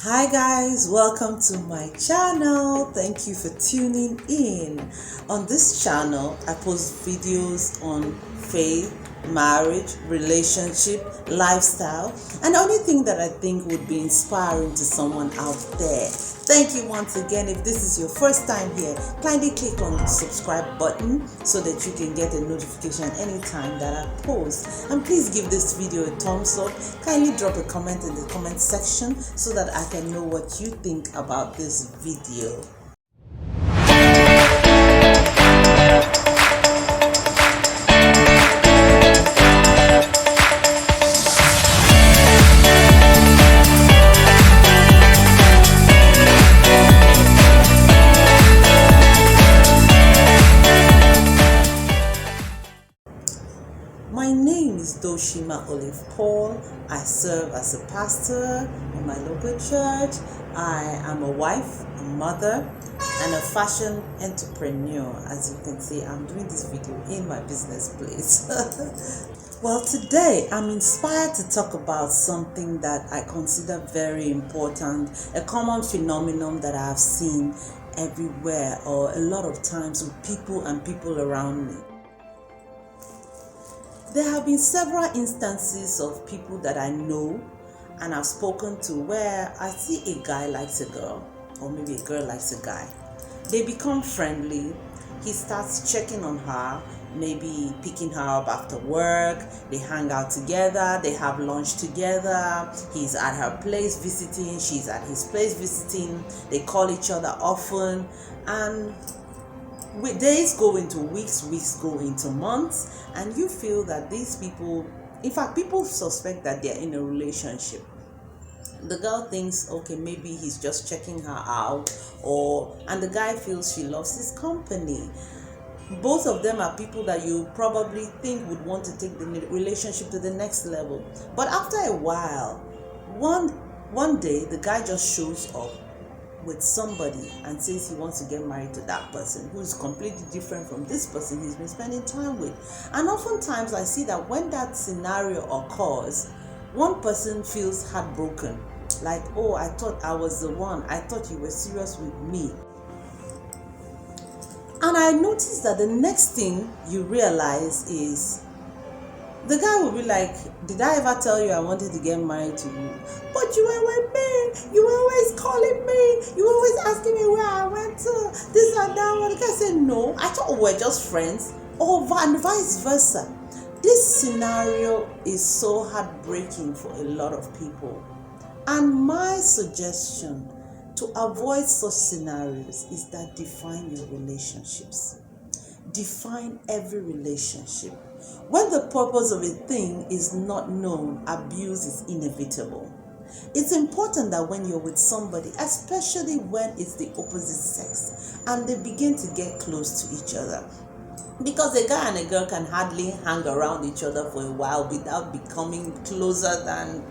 Hi guys, welcome to my channel. Thank you for tuning in. On this channel, I post videos on faith, marriage, relationship, lifestyle, and anything that I think would be inspiring to someone out there. Thank you once again. If this is your first time here, kindly click on the subscribe button so that you can get a notification anytime that I post. And please give this video a thumbs up. Kindly drop a comment in the comment section so that I can know what you think about this video. My name is Dooshima Paul. I serve as a pastor in my local church. I am a wife, a mother, and a fashion entrepreneur. As you can see, I'm doing this video in my business place. Well, today I'm inspired to talk about something that I consider very important, a common phenomenon that I've seen everywhere or a lot of times with people and people around me. There have been several instances of people that I know and I've spoken to where I see a guy likes a girl, or maybe a girl likes a guy. They become friendly. He starts checking on her, maybe picking her up after work. They hang out together, they have lunch together. He's at her place visiting, she's at his place visiting. They call each other often, and days go into weeks, weeks go into months, and you feel that these people, in fact, people suspect that they're in a relationship. The girl thinks, okay, maybe he's just checking her out, and the guy feels she loves his company. Both of them are people that you probably think would want to take the relationship to the next level. But after a while, one day, the guy just shows up with somebody and says he wants to get married to that person who is completely different from this person he's been spending time with. And oftentimes I see that when that scenario occurs, one person feels heartbroken, like, oh, I thought I was the one, I thought you were serious with me. And I noticed that the next thing you realize is the guy will be like, did I ever tell you I wanted to get married to you? But you were with me. You were always calling me. You were always asking me where I went to. This and that. And the guy said, no, I thought we were just friends. And vice versa. This scenario is so heartbreaking for a lot of people. And my suggestion to avoid such scenarios is that define your relationships. Define every relationship. When the purpose of a thing is not known, abuse is inevitable. It's important that when you're with somebody, especially when it's the opposite sex, and they begin to get close to each other, because a guy and a girl can hardly hang around each other for a while without becoming closer than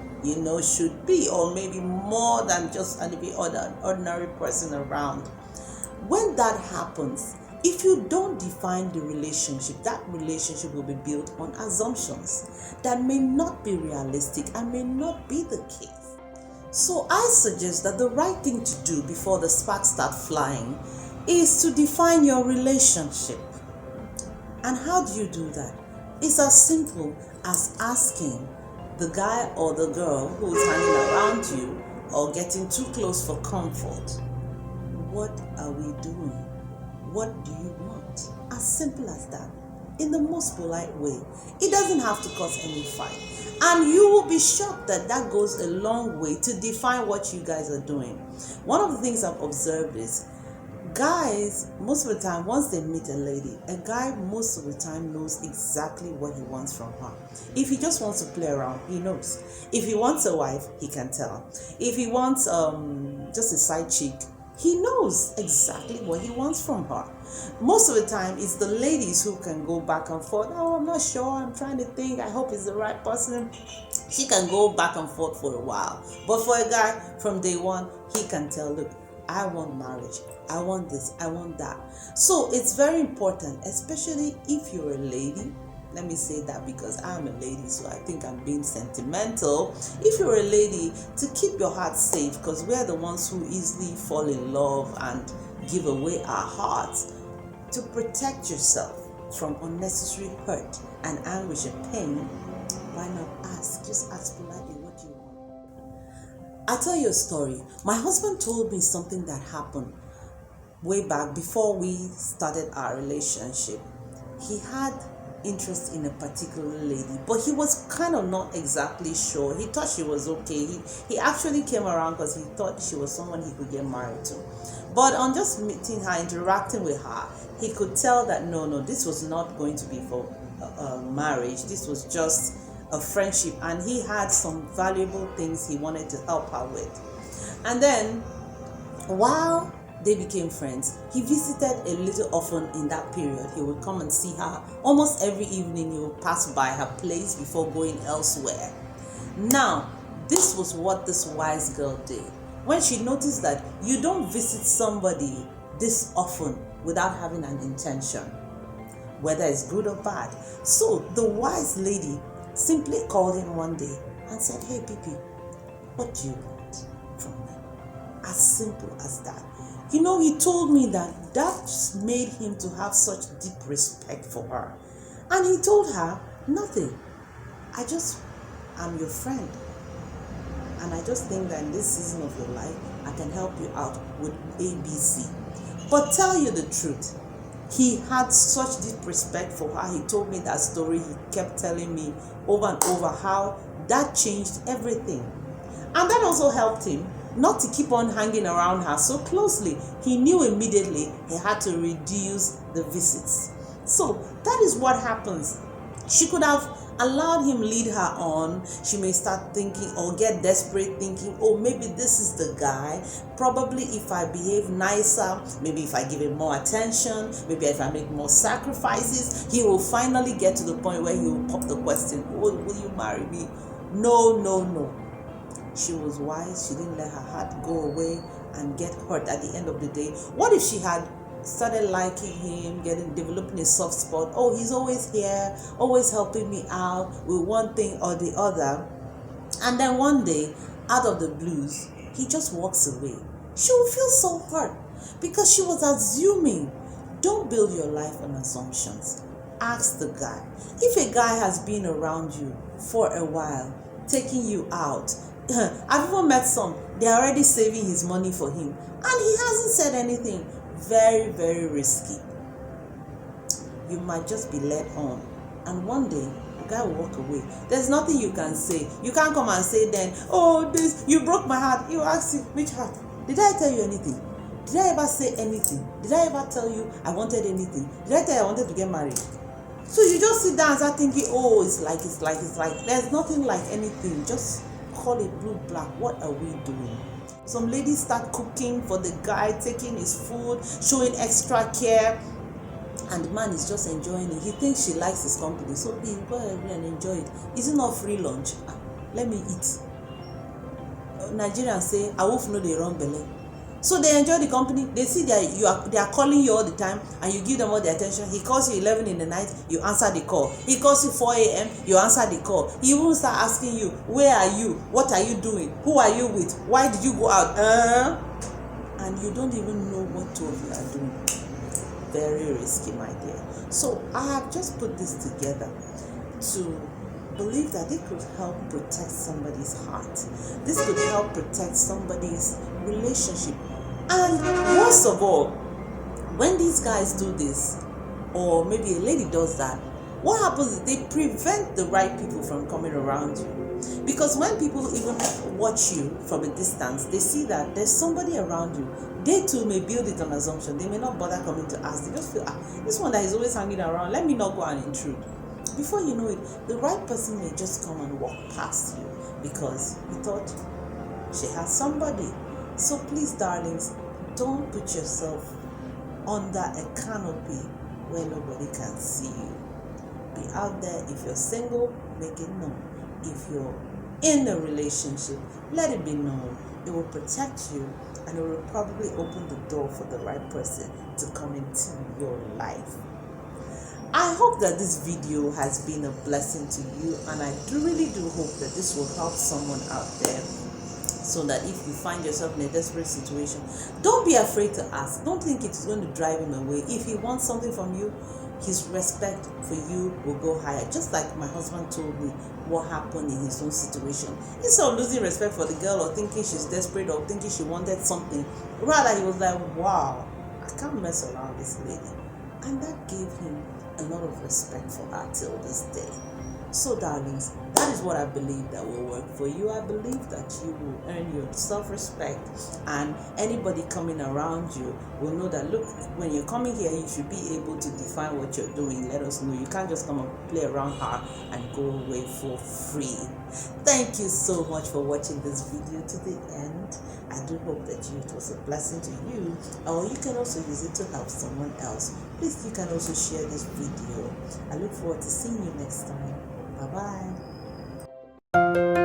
should be, or maybe more than just an ordinary person around. When that happens, if you don't define the relationship, that relationship will be built on assumptions that may not be realistic and may not be the case. So I suggest that the right thing to do before the sparks start flying is to define your relationship. And how do you do that? It's as simple as asking the guy or the girl who is hanging around you or getting too close for comfort, what are we doing? What do you want? As simple as that. In the most polite way. It doesn't have to cause any fight. And you will be shocked that that goes a long way to define what you guys are doing. One of the things I've observed is guys, most of the time, once they meet a lady, a guy most of the time knows exactly what he wants from her. If he just wants to play around, he knows. If he wants a wife, he can tell. If he wants just a side chick, he knows exactly what he wants from her. Most of the time, it's the ladies who can go back and forth. Oh, I'm not sure. I'm trying to think. I hope it's the right person. She can go back and forth for a while. But for a guy, from day one, he can tell, look, I want marriage. I want this. I want that. So it's very important, especially if you're a lady, Let me say that because I'm a lady, so I think I'm being sentimental. If you're a lady, to keep your heart safe, because we're the ones who easily fall in love and give away our hearts. To protect yourself from unnecessary hurt and anguish and pain, why not ask? Just ask politely, what do you want? I'll tell you a story. My husband told me something that happened way back before we started our relationship. He had interest in a particular lady, but he was kind of not exactly sure. He thought she was okay. He actually came around because he thought she was someone he could get married to. But on just meeting her, interacting with her, he could tell that no, this was not going to be for marriage. This was just a friendship, and he had some valuable things he wanted to help her with. And then, while they became friends, he visited a little often in that period. He would come and see her almost every evening. He would pass by her place before going elsewhere. Now, this was what this wise girl did. When she noticed that you don't visit somebody this often without having an intention, whether it's good or bad. So the wise lady simply called him one day and said, "Hey, Pipi, what do you want from me?" As simple as that. You know, he told me that just made him to have such deep respect for her. And he told her, "Nothing. I'm your friend. And I just think that in this season of your life, I can help you out with ABC." But tell you the truth, he had such deep respect for her. He told me that story. He kept telling me over and over how that changed everything. And that also helped him not to keep on hanging around her so closely. He knew immediately he had to reduce the visits. So that is what happens. She could have allowed him lead her on. She may start thinking or get desperate thinking, oh, maybe this is the guy. Probably if I behave nicer, maybe if I give him more attention, maybe if I make more sacrifices, he will finally get to the point where he will pop the question, oh, will you marry me? No. She was wise. She didn't let her heart go away and get hurt at the end of the day. What if she had started liking him, developing a soft spot? Oh, he's always here, always helping me out with one thing or the other. And then one day, out of the blues, he just walks away. She will feel so hurt because she was assuming. Don't build your life on assumptions. Ask the guy. If a guy has been around you for a while, taking you out, I've even met some, they're already saving his money for him, and he hasn't said anything. Very, very risky. You might just be led on, and one day the guy will walk away. There's nothing you can say. You can't come and say then, oh, this, you broke my heart. You ask him, which heart? Did I tell you anything? Did I ever say anything? Did I ever tell you I wanted anything? Did I tell you I wanted to get married? So you just sit down and start thinking, oh, it's like. There's nothing like anything. Just call it blue black. What are we doing? Some ladies start cooking for the guy, taking his food, showing extra care, and the man is just enjoying it. He thinks she likes his company, so he go ahead and enjoy it. Is it not free lunch? Let me eat. Nigerians say, "I wolf know they run belly." So they enjoy the company. They see that they are calling you all the time, and you give them all the attention. He calls you 11 in the night, you answer the call. He calls you 4 a.m., you answer the call. He will start asking you, where are you? What are you doing? Who are you with? Why did you go out? And you don't even know what two of you are doing. Very risky, my dear. So I have just put this together to believe that it could help protect somebody's heart. This could help protect somebody's relationship. And most of all, when these guys do this, or maybe a lady does that, what happens is they prevent the right people from coming around you. Because when people even watch you from a distance, they see that there's somebody around you. They too may build it on assumption. They may not bother coming to ask. They just feel, this one that is always hanging around, let me not go and intrude. Before you know it, the right person may just come and walk past you because he thought she has somebody. So please, darlings, don't put yourself under a canopy where nobody can see you. Be out there. If you're single, make it known. If you're in a relationship, let it be known. It will protect you, and it will probably open the door for the right person to come into your life. I hope that this video has been a blessing to you, and I really do hope that this will help someone out there, so that if you find yourself in a desperate situation, don't be afraid to ask. Don't think it's going to drive him away. If he wants something from you, his respect for you will go higher. Just like my husband told me what happened in his own situation. Instead of losing respect for the girl or thinking she's desperate or thinking she wanted something, rather he was like, wow, I can't mess around this lady. And that gave him a lot of respect for her till this day. So darlings, that is what I believe that will work for you. I believe that you will earn your self-respect, and anybody coming around you will know that, look, when you're coming here, you should be able to define what you're doing. Let us know. You can't just come and play around her and go away for free. Thank you so much for watching this video to the end. I do hope that it was a blessing to you, or you can also use it to help someone else. Please, you can also share this video. I look forward to seeing you next time. Bye-bye.